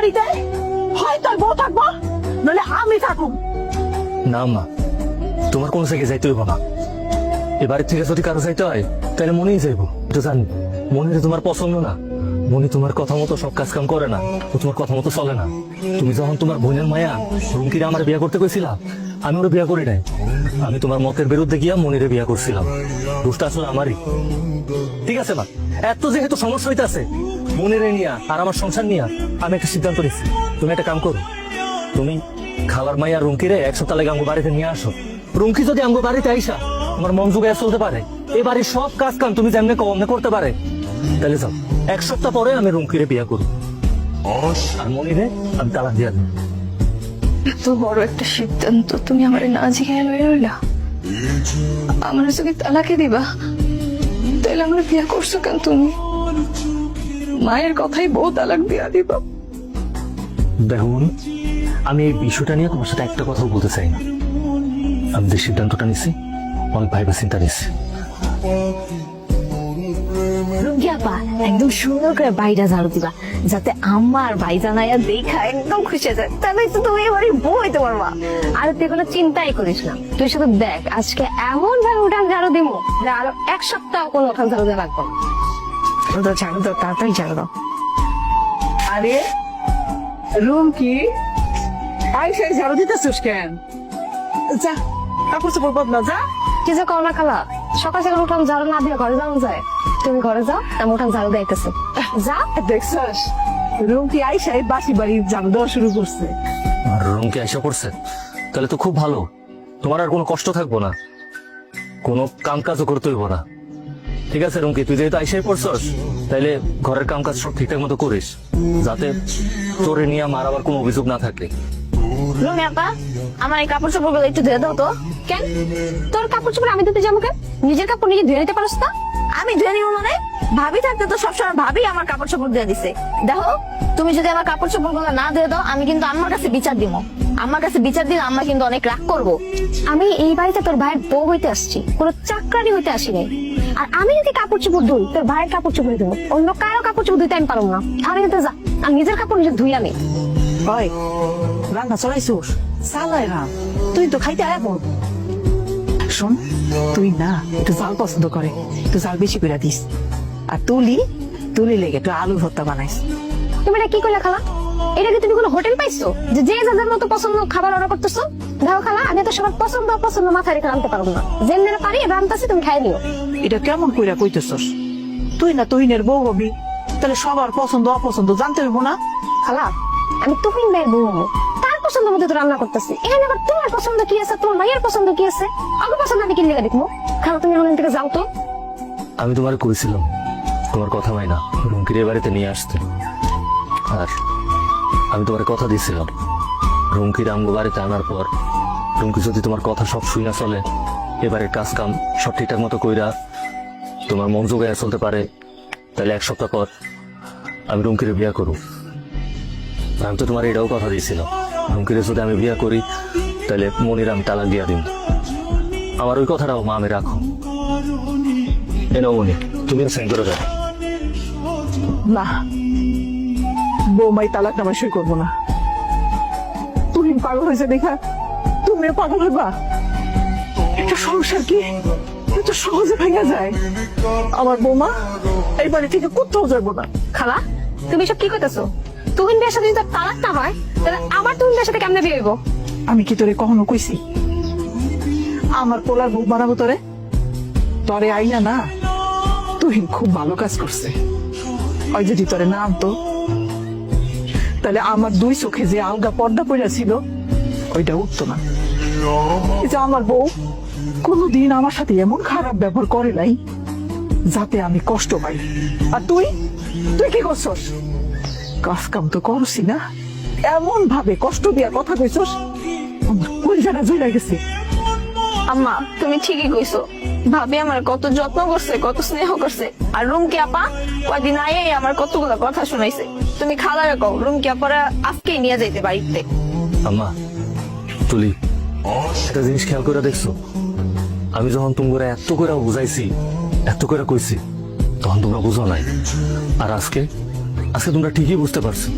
বাড়িতে হয় তোর বউ থাকবো নাহলে আমি থাকুম। না মা, তোমার কোন জায়গায় যাইতে হইব না। এ বাড়ির থেকে যদি কারো যাইতে হয় তাহলে মনেই যাইবো। এটা জানি মনে তোমার পছন্দ না। মনে তোমার কথা মতো সব কাজ কাম করে না, ও তোমার কথা মতো চলে না। তুমি যখন তোমার বোনের মায়া রুমকিরে আমার বিয়ে করতে কইছিলাম, আমি ওরা বিয়ে করি নাই। আমি তোমার মতের বিরুদ্ধে গিয়া মনিরে বিয়ে করছিলাম। দোষটা আসলে আমারই। ঠিক আছে মা, এত যেহেতু সমস্যা হইতেছে মনিরে নিয়া আর আমার সংসার নিয়া, আমি একটা সিদ্ধান্ত নিচ্ছি। তুমি একটা কাম করো, তুমি খালার মাইয়া রুমকিরে এক সপ্তাহ লাগে আমগো বাড়িতে নিয়ে আসো। রুমকি যদি আমগো বাড়িতে আইসা তোমার মন জোগায় চলতে পারে, এই বাড়ির সব কাজ কাম তুমি যেমনি কমনে করতে পারে, তাহলে যাও এক সপ্তাহ পরে আমি রুমকিরে বিয়ে করব। আর মনিরে আমি তালাক দিয়া দেব। এত বড় একটা সিদ্ধান্ত তুমি আমার না জিজ্ঞাসা লইয়া রইলা। আমার যদি তালাকে দিবা তাহলে আমার বিয়া করছো কেন তুমি? মায়ের কথাই বউ তালাক দিয়া দিবা। দেখুন, আমি এই বিষয়টা নিয়ে তোমার সাথে একটা কথাও বলতে চাই না। আমি যে সিদ্ধান্তটা নিছি অনেক ভাইবা চিন্তা নিছি। রুমকি আপা একদম সুন্দর করে বাড়িটা ঝাড়ু দিবা, যাতে আমার ভাই জানাইয়া দেখা একদম খুশি হয়ে যায়। তাহলে তো তুমি এবারে বউ হইতে পারবা। আর তুই কোনো চিন্তাই করিস না, তুই শুধু দেখ আজকে এমন ভাবে উঠান ঝাড়ু দিব যে আরো এক সপ্তাহ কোনো উঠান ঝাড়ু দেওয়া লাগবে না। ঝাড়ু দাও, তাড়াতাড়ি ঝাড়ু দাও। আরে রুম কি আইসা ঝাড়ু দিতেছিস কেন? যা কাপড় চোপড় বদলা যা। কি যে করো না খালা, সকাল সকাল উঠান ঝাড়ু না দিয়ে ঘরে যাওয়া যায়? তুমি ঘরে যাও, আমি উঠান ঝাড়ু দিতেছি। যা। দেখছস রুম কি আইসা বাসি বাড়ি ঝাড়ু দেওয়া শুরু করছে। আর রুমকি আইসা পড়ছে, তাহলে তো খুব ভালো। তোমার আর কোনো কষ্ট থাকবো না, কোনো কাম কাজও করতে হইব না। ঠিক আছে রুমকি, তুই যেহেতু আইসাই পড়ছস তাইলে ঘরের কাম কাজ সব ঠিকঠাক মতো করিস, যাতে তোরে নিয়ে আমার আবার কোনো অভিযোগ না থাকে। রুমি আপা, আমার এই কাপড় চোপড় গুলো একটু ধুয়ে দাও তো। কেন তোর কাপড় চোপড় আমি ধুতে যাবো কেন? নিজের কাপড় নিজে ধুয়ে নিতে পারস না? আমি ধুয়ে নিব মানে? ভাবি থাকতে তো সবসময় ভাবি আমার কাপড় চোপড় দিয়ে দিছে। দেখো, তুমি যদি আমার কাপড় চোপড় গুলো না দিয়ে দাও, আমি কিন্তু আম্মার কাছে বিচার দিব। আমার কাছে বিচার দিলে আম্মা কিন্তু অনেক রাগ করবো। আমি এই বাড়িতে তোর ভাইয়ের বউ হইতে আসছি, কোনো চাকরানি হইতে আসি নাই। আর আমি যদি কাপড় চোপড় ধুই, তোর ভাইয়ের কাপড় চোপড় দেবো, অন্য কারো কাপড় চোপড় ধুইতে আমি পারবো না। আমি কিন্তু যা, আমি নিজের কাপড় নিজে ধুই আনি। ভাই রান্না চড়াইছোস? চালাই না, তুই তো খাইতে আয়। শোন, তুই না একটু জাল পছন্দ করে, একটু জাল বেশি করে দিস। আর তুলি লেগে একটু আলু ভর্তা বানাইস। তুমি এটা কি করলে খালা? এটা কি তুমি কোনো হোটেল পাইছো যে যে যাদের মতো পছন্দ খাবার অর্ডার করতেছো? দেখো খালা, আমি তো সবার পছন্দ মাথায় রেখে আনতে পারবো না। যেমনি পারি রান্তাছি, তুমি খাই নিও। এটা কেমন কইরা কইতেছস? তুই না তুহিনের বউ হবি, তাহলে সবার পছন্দ অপছন্দ জানতে হইব না? খালা, আমি তুহিন ভাইয়ের বউ হবো, তার পছন্দ মতো তো রান্না করতেছি। এখানে আবার তোমার পছন্দ কি আছে, তোমার মায়ের পছন্দ কি আছে, আমার পছন্দ আমি কি লেগে দেখবো? খালা, তুমি ওখান থেকে যাও তো। আমি তোমার কইছিলাম তোমার কথা হয় না রুমকির এ বাড়িতে নিয়ে আসতে। আর আমি তোমার কথা দিয়েছিলাম রুমকির আমগো বাড়িতে আনার পর রুমকি যদি তোমার কথা সব শুই না চলে, এবারে কাজ কাম সব ঠিকঠাক মতো কইরা তোমার মন জোগায় চলতে পারে, তাহলে এক সপ্তাহ পর আমি রুমকিরে বিয়া করব। আমি তো তোমার এটাও কথা দিয়েছিলাম, রুমকিরে যদি আমি বিয়া করি তাহলে মনির আমি তালাক দিয়া দিব। আমার ওই কথাটাও মা আমি রাখো। এনো মনি, তুমি সাইন করে দাও। না, বৌমাই তালাক নামা সই করবো না। তুহিন পাগল হয়েছে দেখা তুমি পাগল হইবা? একটা সংসার কি এত সহজে ভেঙে যায়? আমার বৌমা এই বাড়ি থেকে কোথাও যাবো না। খালা, তুমি সব কি করতেছো? তুহিন ভাইয়ের সাথে যদি তার তালাক না হয়, তাহলে আমার তুহিন ভাইয়ের সাথে কেমনে বিয়ে হইব? আমি কি তোরে কখনো কইছি আমার পোলার বউ বানাবো তোরে? তরে আইনা না, তুহিন খুব ভালো কাজ করছে। ওই যদি তোরে না আনতো, তাহলে আমার দুই চোখে যে আলগা পর্দা পড়া ছিল ওইটা উঠতো না। এই যে আমার বউ কোনোদিন আমার সাথে এমন খারাপ ব্যবহার করে নাই যাতে আমি কষ্ট পাই। আর তুই কি করছস? কাজ কাম তো করছি না, এমন ভাবে কষ্ট দিয়া কথা কইছস আমার কলিজাটা জ্বলে গেছে। আম্মা, তুমি ঠিকই কইছো। ভাবি আমার কত যত্ন করছে, কত স্নেহ করছে। আর রুমকি আপা কয়দিন আগে আমার কতগুলো কথা শুনাইছে। তুমি খালারে কও রুমকি আপারা আজকেই নিয়ে যাইতে বাড়িতে। আম্মা, তুলি একটা জিনিস খেয়াল করে দেখছো, আমি যখন তোমরা এত করে বুঝাইছি, এত করে কইছি, তখন তোমরা বুঝো নাই। আর আজকে তোমরা ঠিকই বুঝতে পারছো।